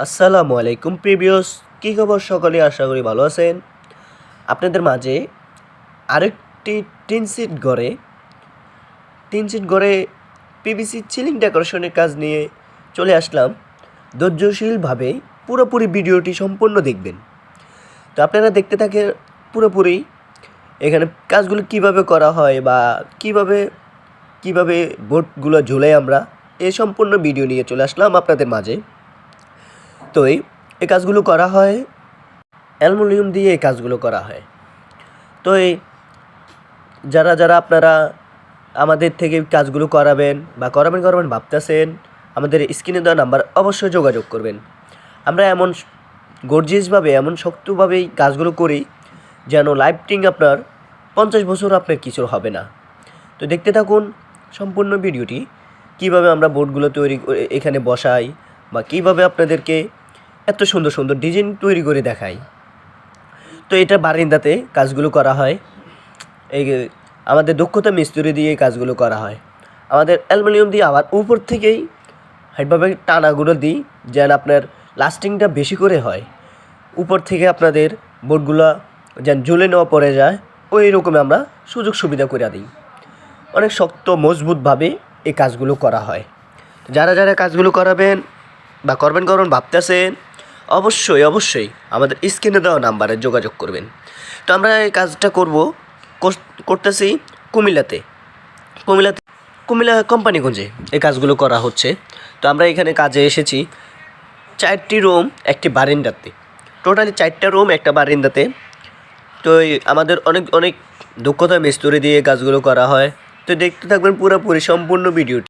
আসসালামু আলাইকুম প্রিভিয়াস কী খবর সকলে আশা করি ভালো আছেন। আপনাদের মাঝে আরেকটি টিন সিট ঘরে পিভিসি সিলিং ডেকোরেশনের কাজ নিয়ে চলে আসলাম। ধৈর্যশীলভাবে পুরোপুরি ভিডিওটি সম্পূর্ণ দেখবেন। তো আপনারা দেখতে থাকেন পুরোপুরি এখানে কাজগুলো কিভাবে করা হয় বা কিভাবে বোর্ডগুলো ঝুলে আমরা এই সম্পূর্ণ ভিডিও নিয়ে চলে আসলাম আপনাদের মাঝে। তো এই কাজগুলো করা হয় অ্যালুমিনিয়াম দিয়ে, এই কাজগুলো করা হয়। তো যারা আপনারা আমাদের থেকে কাজগুলো করাবেন বা করাবেন ভাবতেছেন, আমাদের স্ক্রিনে দেওয়া নাম্বার অবশ্যই যোগাযোগ করবেন। আমরা এমন গর্জিয়াসভাবে এমন শক্তভাবেই কাজগুলো করি যেন লাইফটিং আপনার 50 বছর আপনার কিছু হবে না। তো দেখতে থাকুন সম্পূর্ণ ভিডিওটি, কিভাবে আমরা বোর্ডগুলো তৈরি করে এখানে বসাই বা কিভাবে আপনাদেরকে এত সুন্দর সুন্দর ডিজাইন তৈরি করে দেখাই। তো এটা বারিন্দাতে কাজগুলো করা হয়। এই আমাদের দক্ষতা মিস্ত্রি দিয়ে এই কাজগুলো করা হয়। আমাদের অ্যালুমিনিয়াম দিয়ে আবার উপর থেকেই হাইটভাবে টানাগুলো দিই যেন আপনার লাস্টিংটা বেশি করে হয়। উপর থেকে আপনাদের বোর্ডগুলো যেন ঝুলে নেওয়া পড়ে যায়, ওই রকম আমরা সুযোগ সুবিধা করে দিই। অনেক শক্ত মজবুতভাবে এই কাজগুলো করা হয়। যারা কাজগুলো করাবেন বা করবেন ভাবতেছেন, অবশ্যই আমাদের স্ক্রিনে দেওয়া নাম্বারে যোগাযোগ করবেন। তো আমরা এই কাজটা করতেছি কুমিল্লা কোম্পানিগঞ্জে এই কাজগুলো করা হচ্ছে। তো আমরা এখানে কাজে এসেছি 4টি রুম একটি বারিন্দাতে, টোটালি 4টা রুম একটা বারিন্দাতে। তো আমাদের অনেক দক্ষতা মিস্ত্রি দিয়ে কাজগুলো করা হয়। তো দেখতে থাকবেন পুরোপুরি সম্পূর্ণ ভিডিওটি।